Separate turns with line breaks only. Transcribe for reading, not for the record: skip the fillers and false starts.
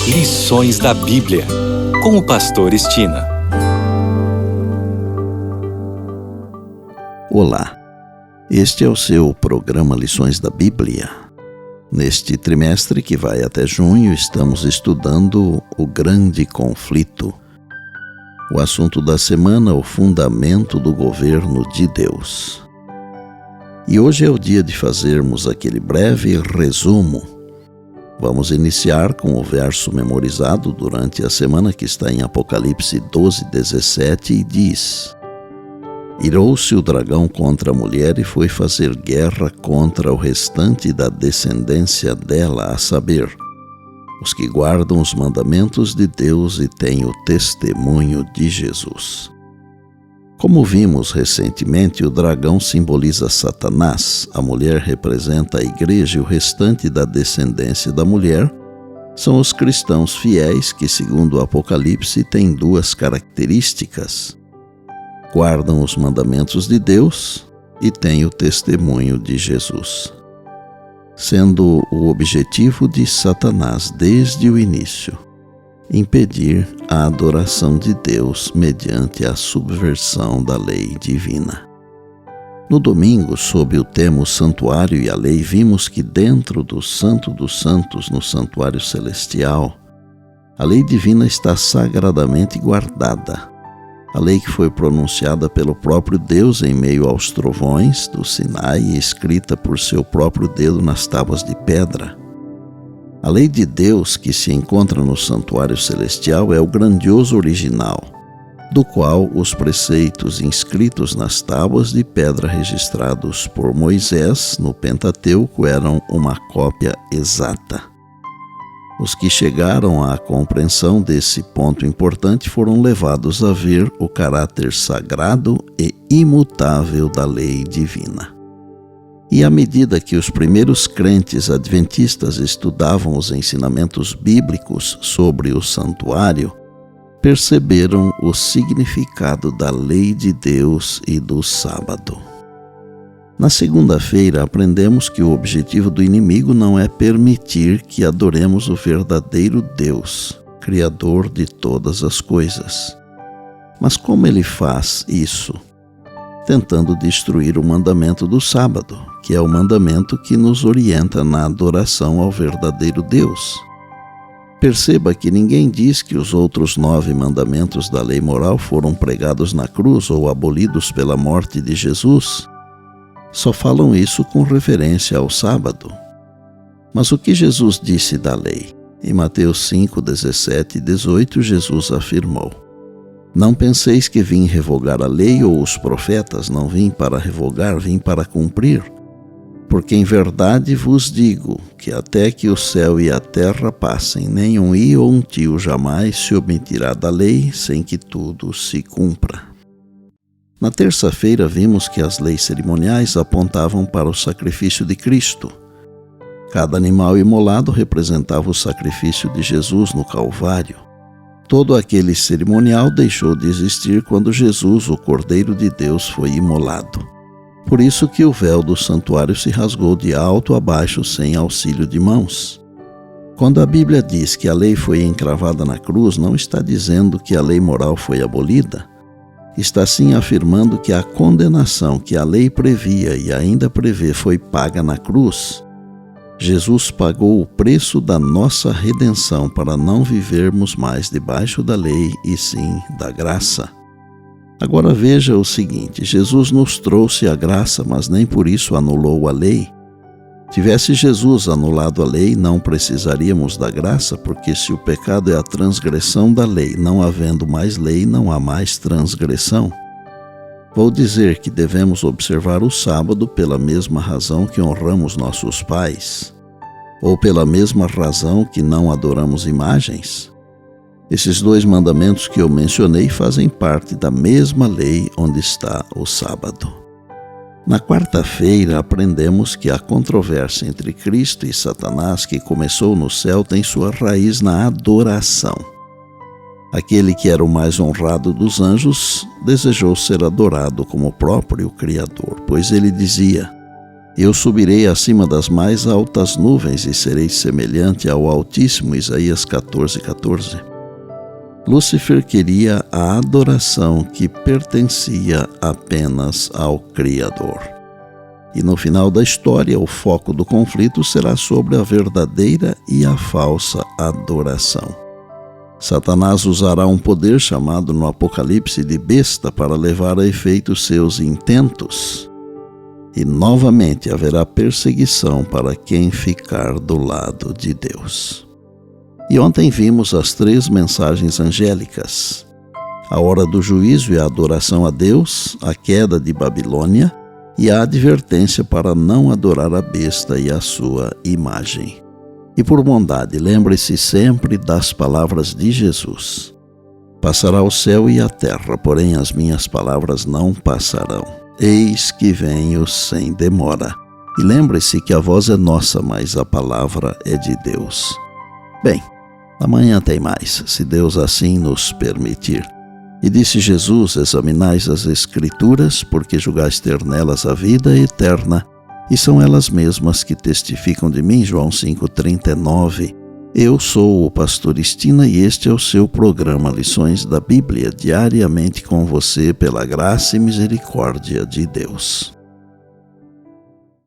Lições da Bíblia, com o pastor Estina.
Olá, este é o seu programa Lições da Bíblia. Neste trimestre que vai até junho, estamos estudando o grande conflito. O assunto da semana, o fundamento do governo de Deus. E hoje é o dia de fazermos aquele breve resumo. Vamos iniciar com o verso memorizado durante a semana que está em Apocalipse 12:17 e diz: Irou-se o dragão contra a mulher e foi fazer guerra contra o restante da descendência dela, a saber, os que guardam os mandamentos de Deus e têm o testemunho de Jesus. Como vimos recentemente, o dragão simboliza Satanás, a mulher representa a igreja e o restante da descendência da mulher são os cristãos fiéis que, segundo o Apocalipse, têm duas características: guardam os mandamentos de Deus e têm o testemunho de Jesus, sendo o objetivo de Satanás desde o início impedir a adoração de Deus mediante a subversão da lei divina. No domingo, sob o tema O Santuário e a Lei, vimos que dentro do Santo dos Santos, no Santuário Celestial, a lei divina está sagradamente guardada. A lei que foi pronunciada pelo próprio Deus em meio aos trovões do Sinai e escrita por seu próprio dedo nas tábuas de pedra. A lei de Deus que se encontra no Santuário Celestial é o grandioso original, do qual os preceitos inscritos nas tábuas de pedra registrados por Moisés no Pentateuco eram uma cópia exata. Os que chegaram à compreensão desse ponto importante foram levados a ver o caráter sagrado e imutável da lei divina. E à medida que os primeiros crentes adventistas estudavam os ensinamentos bíblicos sobre o santuário, perceberam o significado da lei de Deus e do sábado. Na segunda-feira, aprendemos que o objetivo do inimigo não é permitir que adoremos o verdadeiro Deus, Criador de todas as coisas. Mas como ele faz isso? Tentando destruir o mandamento do sábado, que é o mandamento que nos orienta na adoração ao verdadeiro Deus. Perceba que ninguém diz que os outros 9 mandamentos da lei moral foram pregados na cruz ou abolidos pela morte de Jesus. Só falam isso com referência ao sábado. Mas o que Jesus disse da lei? Em Mateus 5:17 e 18, Jesus afirmou: Não penseis que vim revogar a lei ou os profetas, não vim para revogar, vim para cumprir. Porque em verdade vos digo que até que o céu e a terra passem, nem um i ou um tio jamais se omitirá da lei, sem que tudo se cumpra. Na terça-feira vimos que as leis cerimoniais apontavam para o sacrifício de Cristo. Cada animal imolado representava o sacrifício de Jesus no Calvário. Todo aquele cerimonial deixou de existir quando Jesus, o Cordeiro de Deus, foi imolado. Por isso que o véu do santuário se rasgou de alto a baixo sem auxílio de mãos. Quando a Bíblia diz que a lei foi encravada na cruz, não está dizendo que a lei moral foi abolida. Está sim afirmando que a condenação que a lei previa e ainda prevê foi paga na cruz. Jesus pagou o preço da nossa redenção para não vivermos mais debaixo da lei e sim da graça. Agora veja o seguinte: Jesus nos trouxe a graça, mas nem por isso anulou a lei. Tivesse Jesus anulado a lei, não precisaríamos da graça, porque se o pecado é a transgressão da lei, não havendo mais lei, não há mais transgressão. Vou dizer que devemos observar o sábado pela mesma razão que honramos nossos pais, ou pela mesma razão que não adoramos imagens. Esses 2 mandamentos que eu mencionei fazem parte da mesma lei onde está o sábado. Na quarta-feira, aprendemos que a controvérsia entre Cristo e Satanás que começou no céu tem sua raiz na adoração. Aquele que era o mais honrado dos anjos desejou ser adorado como o próprio Criador, pois ele dizia: Eu subirei acima das mais altas nuvens e serei semelhante ao Altíssimo, Isaías 14:14. Lúcifer queria a adoração que pertencia apenas ao Criador. E no final da história, o foco do conflito será sobre a verdadeira e a falsa adoração. Satanás usará um poder chamado no Apocalipse de besta para levar a efeito seus intentos. E novamente haverá perseguição para quem ficar do lado de Deus. E ontem vimos as 3 mensagens angélicas: a hora do juízo e a adoração a Deus, a queda de Babilônia e a advertência para não adorar a besta e a sua imagem. E por bondade, lembre-se sempre das palavras de Jesus: passará o céu e a terra, porém as minhas palavras não passarão. Eis que venho sem demora. E lembre-se que a voz é nossa, mas a palavra é de Deus. Bem, amanhã tem mais, se Deus assim nos permitir. E disse Jesus: examinais as Escrituras, porque julgais ter nelas a vida eterna, e são elas mesmas que testificam de mim. João 5:39. Eu sou o pastor Estina e este é o seu programa Lições da Bíblia, diariamente com você pela graça e misericórdia de Deus.